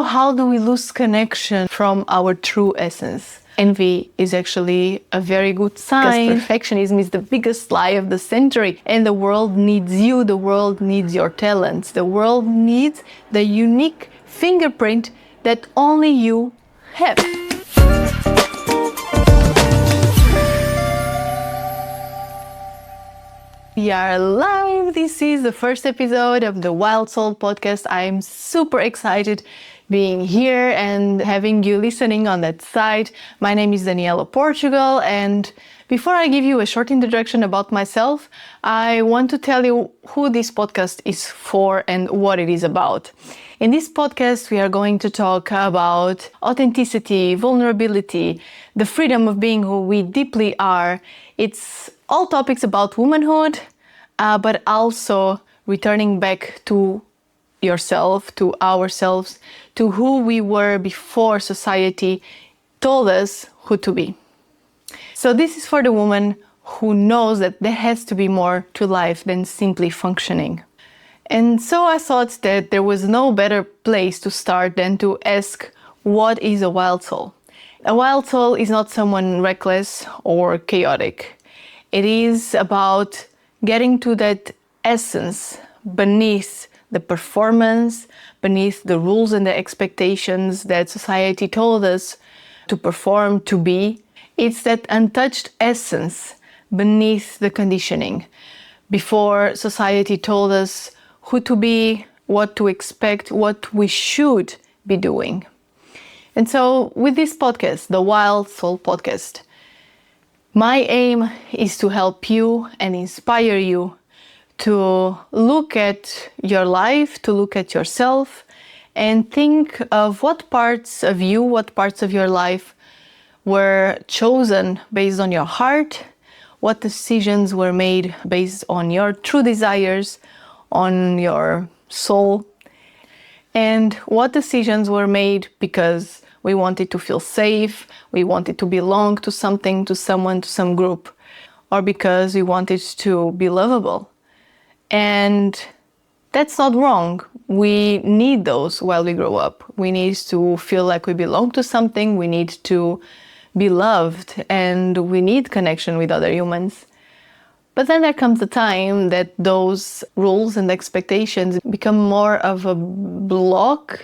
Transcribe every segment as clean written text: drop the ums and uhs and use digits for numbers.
How do we lose connection from our true essence? Envy is actually a very good sign. Because perfectionism is the biggest lie of the century. And the world needs you. The world needs your talents. The world needs the unique fingerprint that only you have. We are live. This is the first episode of the WildSoul Podcast. I'm super excited being here and having you listening on that side. My name is Daniela Portugal, and before I give you a short introduction about myself, I want to tell you who this podcast is for and what it is about. In this podcast, we are going to talk about authenticity, vulnerability, the freedom of being who we deeply are. It's all topics about womanhood, but also returning back to yourself, to ourselves, to who we were before society told us who to be. So this is for the woman who knows that there has to be more to life than simply functioning. And so I thought that there was no better place to start than to ask, what is a wild soul? A wild soul is not someone reckless or chaotic. It is about getting to that essence beneath the performance, beneath the rules and the expectations that society told us to perform, to be. It's that untouched essence beneath the conditioning. Before society told us who to be, what to expect, what we should be doing. And so with this podcast, the WildSoul Podcast, my aim is to help you and inspire you to look at your life, to look at yourself, and think of what parts of you, what parts of your life were chosen based on your heart, what decisions were made based on your true desires, on your soul, and what decisions were made because we wanted to feel safe, we wanted to belong to something, to someone, to some group, or because we wanted to be lovable. And that's not wrong. We need those while we grow up. We need to feel like we belong to something, we need to be loved, and we need connection with other humans. But then there comes a time that those rules and expectations become more of a block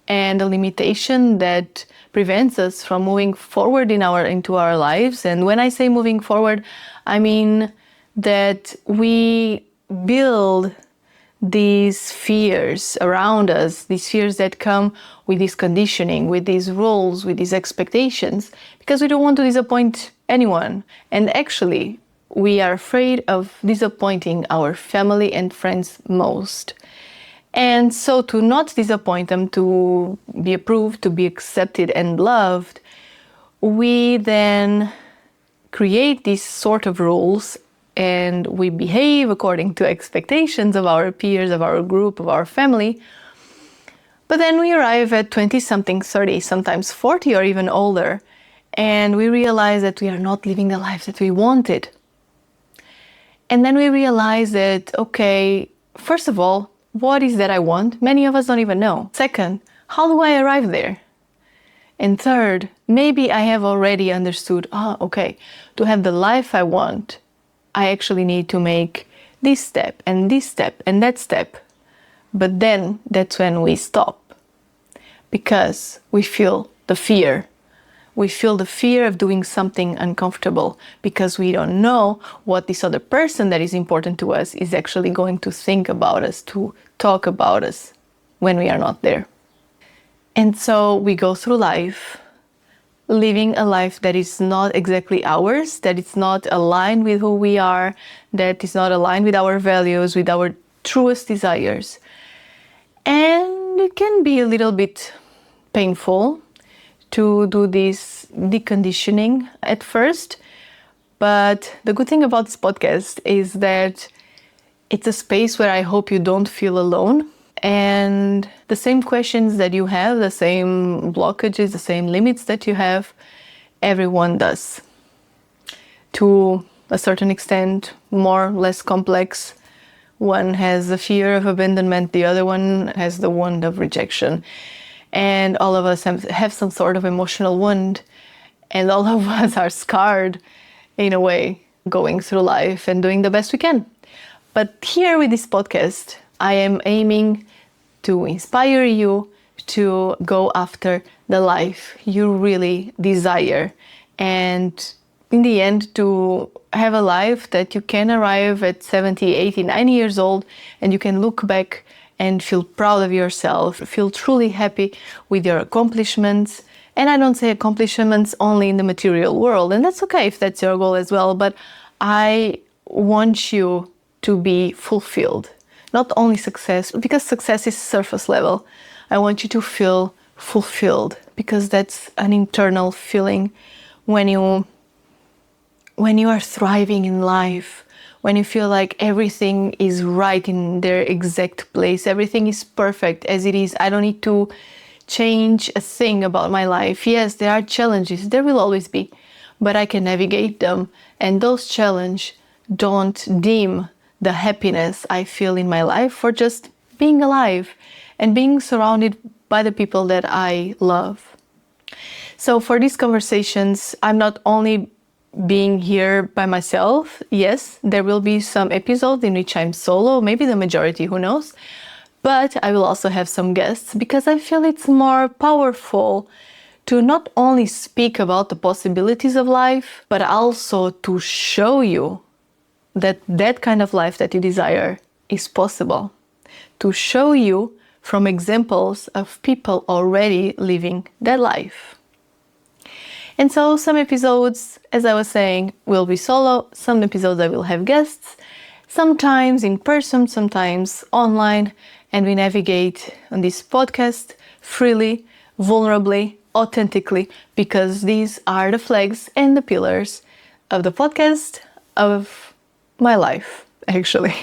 and a limitation that prevents us from moving forward into our lives. And when I say moving forward, I mean that we build these fears around us, these fears that come with this conditioning, with these rules, with these expectations, because we don't want to disappoint anyone. And actually, we are afraid of disappointing our family and friends most. And so to not disappoint them, to be approved, to be accepted and loved, we then create these sort of rules and we behave according to expectations of our peers, of our group, of our family. But then we arrive at 20-something, 30, sometimes 40 or even older, and we realize that we are not living the life that we wanted. And then we realize that, okay, first of all, what is that I want? Many of us don't even know. Second, how do I arrive there? And third, maybe I have already understood, okay, to have the life I want, I actually need to make this step and that step. But then that's when we stop, because we feel the fear. We feel the fear of doing something uncomfortable because we don't know what this other person that is important to us is actually going to think about us, to talk about us when we are not there. And so we go through life living a life that is not exactly ours, that is not aligned with who we are, that is not aligned with our values, with our truest desires. And it can be a little bit painful to do this deconditioning at first. But the good thing about this podcast is that it's a space where I hope you don't feel alone. And the same questions that you have, the same blockages, the same limits that you have, everyone does. To a certain extent, more or less complex. One has the fear of abandonment, the other one has the wound of rejection. and all of us have some sort of emotional wound, and all of us are scarred in a way, going through life and doing the best we can. But here with this podcast, I am aiming to inspire you to go after the life you really desire, and in the end to have a life that you can arrive at 70, 80, 90 years old and you can look back and feel proud of yourself, feel truly happy with your accomplishments. And I don't say accomplishments only in the material world, and that's okay if that's your goal as well, but I want you to be fulfilled. Not only success, because success is surface level. I want you to feel fulfilled, because that's an internal feeling when you are thriving in life, when you feel like everything is right in their exact place, everything is perfect as it is. I don't need to change a thing about my life. Yes, there are challenges, there will always be, but I can navigate them, and those challenges don't dim the happiness I feel in my life for just being alive and being surrounded by the people that I love. So for these conversations, I'm not only being here by myself. Yes, there will be some episodes in which I'm solo, maybe the majority, who knows, but I will also have some guests, because I feel it's more powerful to not only speak about the possibilities of life, but also to show you that that kind of life that you desire is possible. To show you from examples of people already living that life. And so some episodes, as I was saying, will be solo. Some episodes I will have guests, sometimes in person, sometimes online, and we navigate on this podcast freely, vulnerably, authentically, because these are the flags and the pillars of the podcast, of my life, actually.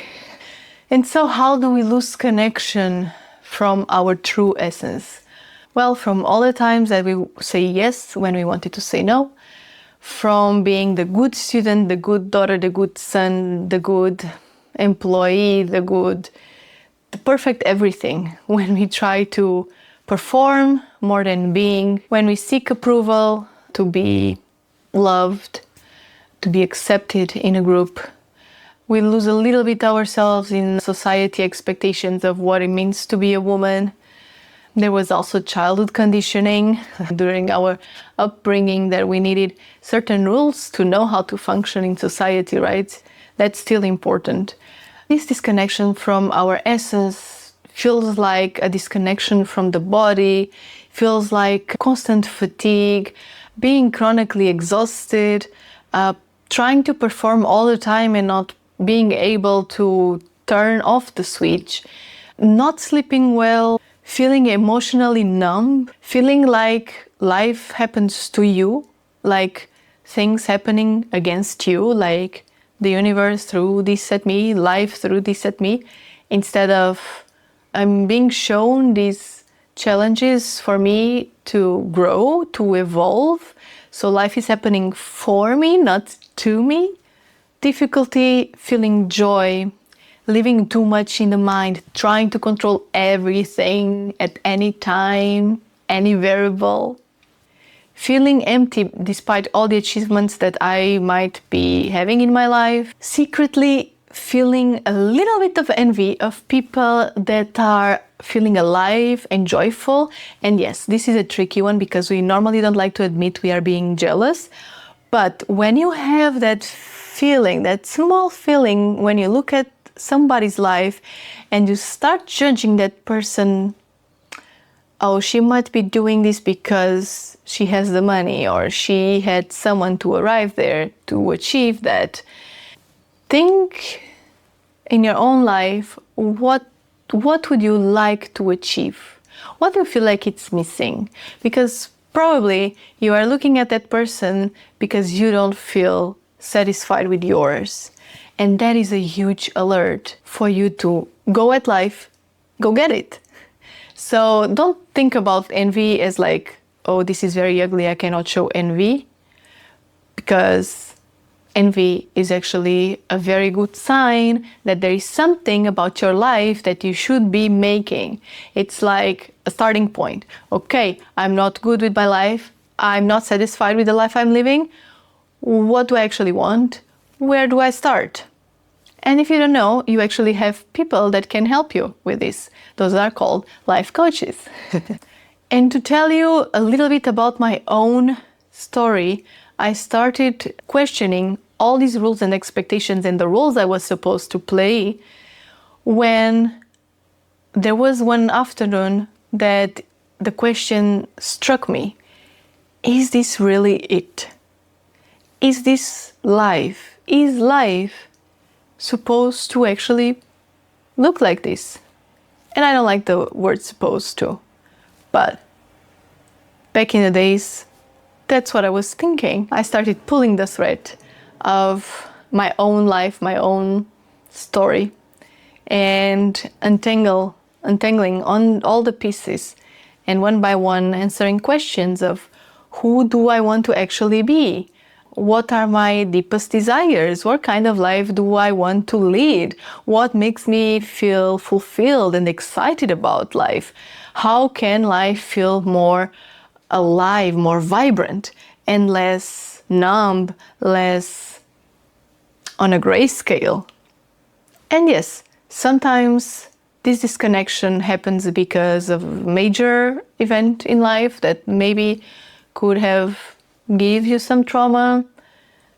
And so how do we lose connection from our true essence? Well, from all the times that we say yes when we wanted to say no, from being the good student, the good daughter, the good son, the good employee, the perfect everything, when we try to perform more than being, when we seek approval to be loved, to be accepted in a group, we lose a little bit ourselves in society expectations of what it means to be a woman. There was also childhood conditioning during our upbringing that we needed certain rules to know how to function in society, right? That's still important. This disconnection from our essence feels like a disconnection from the body, feels like constant fatigue, being chronically exhausted, trying to perform all the time and not being able to turn off the switch, not sleeping well, feeling emotionally numb, feeling like life happens to you, like things happening against you, like the universe threw this at me, life threw this at me, instead of I'm being shown these challenges for me to grow, to evolve. So life is happening for me, not to me. Difficulty feeling joy, living too much in the mind, trying to control everything at any time, any variable. Feeling empty despite all the achievements that I might be having in my life. Secretly feeling a little bit of envy of people that are feeling alive and joyful. And yes, this is a tricky one because we normally don't like to admit we are being jealous. But when you have that feeling, that small feeling, when you look at somebody's life and you start judging that person, oh, she might be doing this because she has the money, or she had someone to arrive there to achieve that. Think in your own life, what would you like to achieve? What do you feel like it's missing? Because probably you are looking at that person because you don't feel satisfied with yours. And that is a huge alert for you to go at life, go get it. So don't think about envy as like, oh, this is very ugly, I cannot show envy. Because envy is actually a very good sign that there is something about your life that you should be making. It's like a starting point. Okay, I'm not good with my life. I'm not satisfied with the life I'm living. What do I actually want? Where do I start? And if you don't know, you actually have people that can help you with this. Those are called life coaches. And to tell you a little bit about my own story, I started questioning all these rules and expectations and the roles I was supposed to play when there was one afternoon that the question struck me. Is this really it? Is this life? Is life supposed to actually look like this? And I don't like the word supposed to, but back in the days, that's what I was thinking. I started pulling the thread of my own life, my own story, and untangling on all the pieces, and one by one answering questions of who do I want to actually be? What are my deepest desires? What kind of life do I want to lead? What makes me feel fulfilled and excited about life? How can life feel more alive, more vibrant, and less numb, less on a grayscale? And yes, sometimes this disconnection happens because of a major event in life that maybe could have give you some trauma,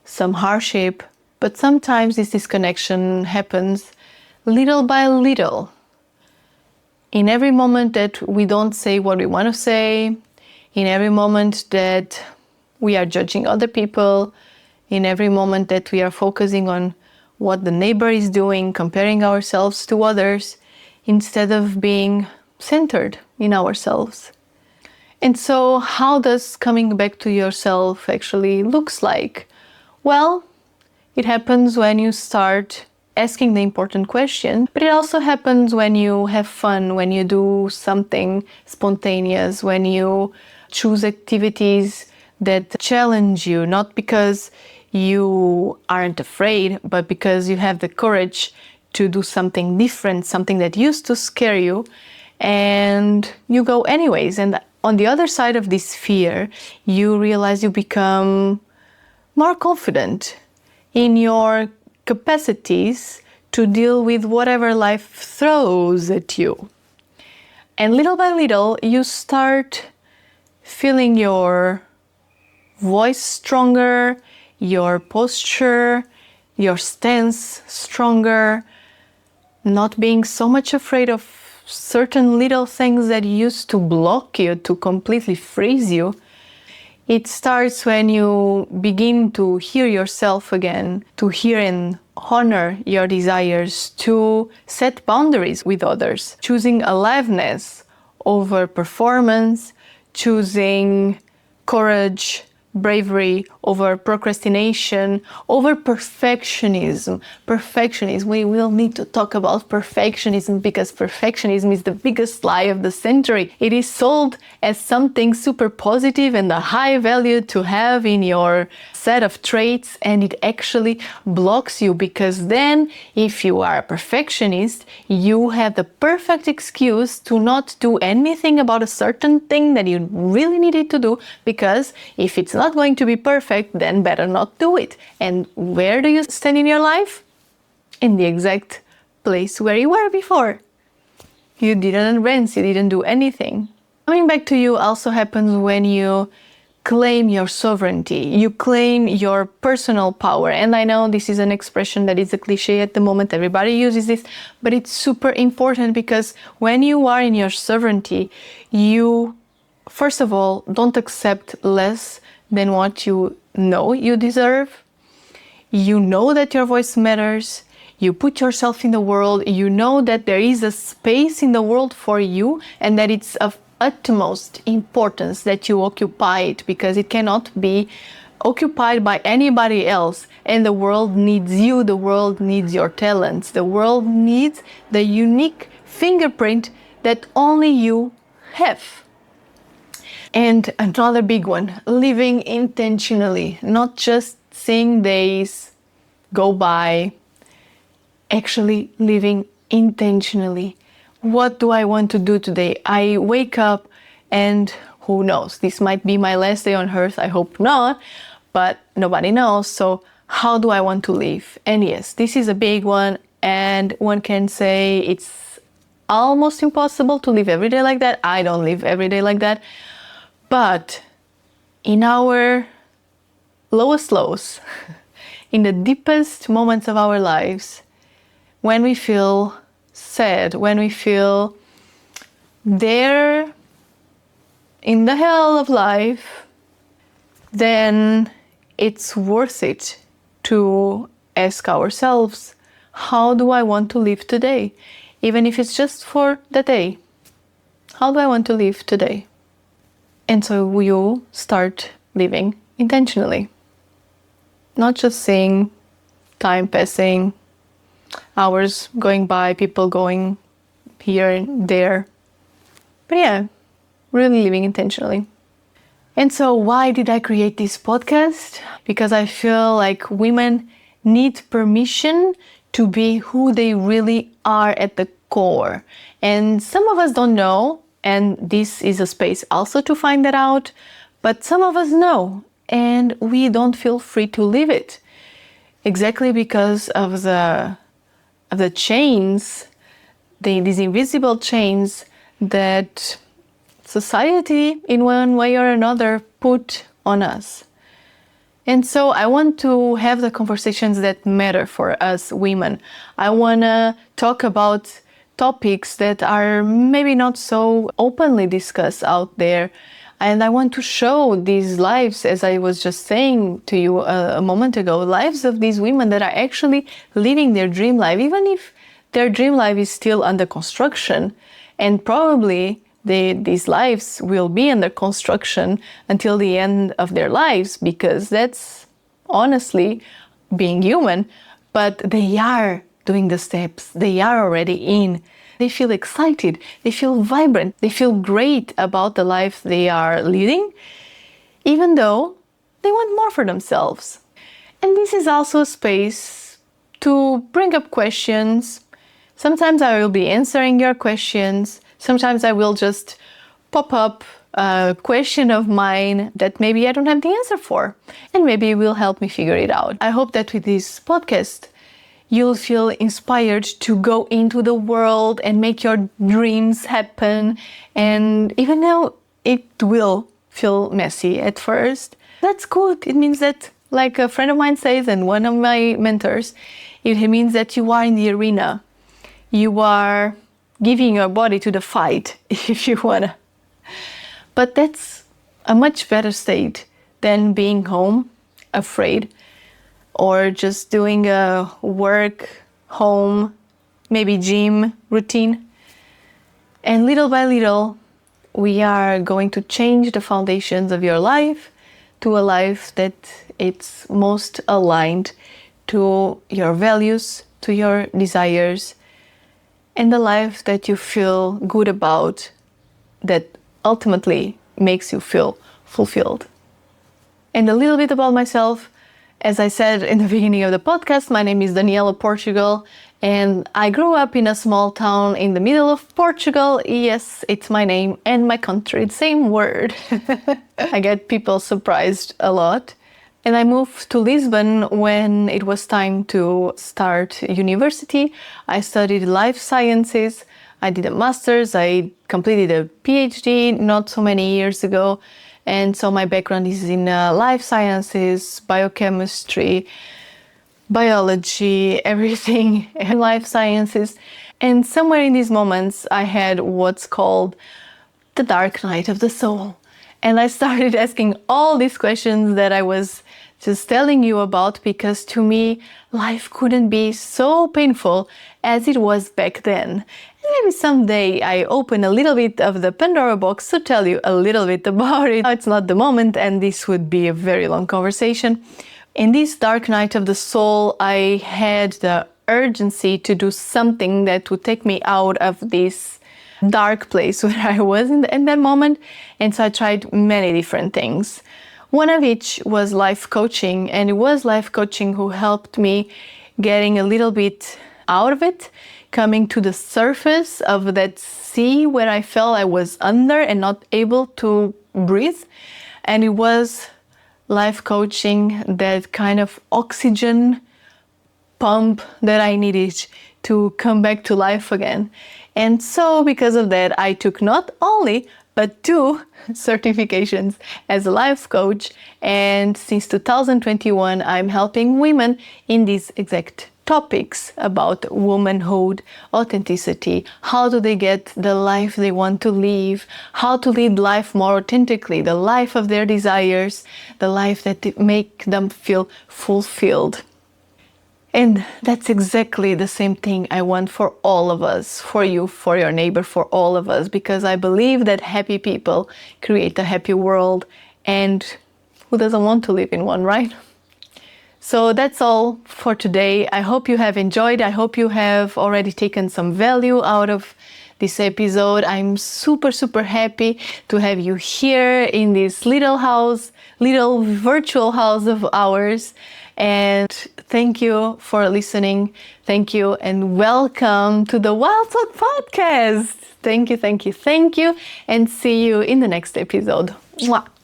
some hardship, but sometimes this disconnection happens little by little. In every moment that we don't say what we want to say, in every moment that we are judging other people, in every moment that we are focusing on what the neighbor is doing, comparing ourselves to others, instead of being centered in ourselves. And so how does coming back to yourself actually looks like? Well, it happens when you start asking the important question, but it also happens when you have fun, when you do something spontaneous, when you choose activities that challenge you, not because you aren't afraid, but because you have the courage to do something different, something that used to scare you, and you go anyways. And on the other side of this fear, you realize you become more confident in your capacities to deal with whatever life throws at you. And little by little, you start feeling your voice stronger, your posture, your stance stronger, not being so much afraid of certain little things that used to block you, to completely freeze you. It starts when you begin to hear yourself again, to hear and honor your desires, to set boundaries with others, choosing aliveness over performance, choosing courage, bravery over procrastination, over perfectionism. We will need to talk about perfectionism because perfectionism is the biggest lie of the century. It is sold as something super positive and a high value to have in your set of traits, and it actually blocks you, because then if you are a perfectionist, you have the perfect excuse to not do anything about a certain thing that you really needed to do, because if it's not going to be perfect, then better not do it. And where do you stand in your life? In the exact place where you were before. You didn't advance, you didn't do anything. Coming back to you also happens when you claim your sovereignty, you claim your personal power. And I know this is an expression that is a cliche at the moment, everybody uses this, but it's super important, because when you are in your sovereignty, you, first of all, don't accept less than what you know you deserve. You know that your voice matters. You put yourself in the world. You know that there is a space in the world for you, and that it's of utmost importance that you occupy it, because it cannot be occupied by anybody else. And the world needs you. The world needs your talents. The world needs the unique fingerprint that only you have. And another big one, living intentionally, not just seeing days go by, actually living intentionally. what do I want to do today? I wake up and who knows, this might be my last day on earth. I hope not, but nobody knows. So how do I want to live? And yes, this is a big one, and one can say it's almost impossible to live every day like that. I don't live every day like that. But in our lowest lows, in the deepest moments of our lives, when we feel sad, when we feel there in the hell of life, then it's worth it to ask ourselves, how do I want to live today? Even if it's just for the day. How do I want to live today? And so you start living intentionally. Not just seeing time passing, hours going by, people going here and there. But yeah, really living intentionally. And so why did I create this podcast? Because I feel like women need permission to be who they really are at the core. And some of us don't know, and this is a space also to find that out, but some of us know, and we don't feel free to live it. Exactly because of the chains, these invisible chains that society in one way or another put on us. And so I want to have the conversations that matter for us women. I want to talk about topics that are maybe not so openly discussed out there. And I want to show these lives, as I was just saying to you a moment ago, lives of these women that are actually living their dream life, even if their dream life is still under construction. And probably these lives will be under construction until the end of their lives, because that's honestly being human. But they are doing the steps. They are already in. They feel excited. They feel vibrant. They feel great about the life they are leading, even though they want more for themselves. And this is also a space to bring up questions. Sometimes I will be answering your questions. Sometimes I will just pop up a question of mine that maybe I don't have the answer for, and maybe it will help me figure it out. I hope that with this podcast, you'll feel inspired to go into the world and make your dreams happen. And even though it will feel messy at first, that's good. It means that, like a friend of mine says, and one of my mentors, it means that you are in the arena. You are giving your body to the fight, if you wanna. But that's a much better state than being home, afraid, or just doing a work, home, maybe gym routine. And little by little, we are going to change the foundations of your life to a life that it's most aligned to your values, to your desires, and the life that you feel good about, that ultimately makes you feel fulfilled. And a little bit about myself. As I said in the beginning of the podcast, my name is Daniela Portugal, and I grew up in a small town in the middle of Portugal. Yes, it's my name and my country, the same word. I get people surprised a lot. And I moved to Lisbon when it was time to start university. I studied life sciences. I did a master's. I completed a PhD not so many years ago. And so my background is in life sciences, biochemistry, biology, everything in life sciences. And somewhere in these moments, I had what's called the dark night of the soul. And I started asking all these questions that I was just telling you about, because to me, life couldn't be so painful as it was back then. And maybe someday I open a little bit of the Pandora box to tell you a little bit about it. It's not the moment, and this would be a very long conversation. In this dark night of the soul, I had the urgency to do something that would take me out of this dark place where I was in that moment. And so I tried many different things. One of which was life coaching, and it was life coaching who helped me getting a little bit out of it, coming to the surface of that sea where I felt I was under and not able to breathe. And it was life coaching, that kind of oxygen pump that I needed to come back to life again. And so because of that, I took not only but 2 certifications as a life coach. And since 2021, I'm helping women in these exact topics about womanhood, authenticity, how do they get the life they want to live, how to lead life more authentically, the life of their desires, the life that make them feel fulfilled. And that's exactly the same thing I want for all of us, for you, for your neighbor, for all of us, because I believe that happy people create a happy world, and who doesn't want to live in one, right? So that's all for today. I hope you have enjoyed. I hope you have already taken some value out of this episode. I'm super, super happy to have you here in this little house, little virtual house of ours. And thank you for listening. Thank you and welcome to the WildSoul Podcast. Thank you, thank you, thank you. And see you in the next episode. Mwah.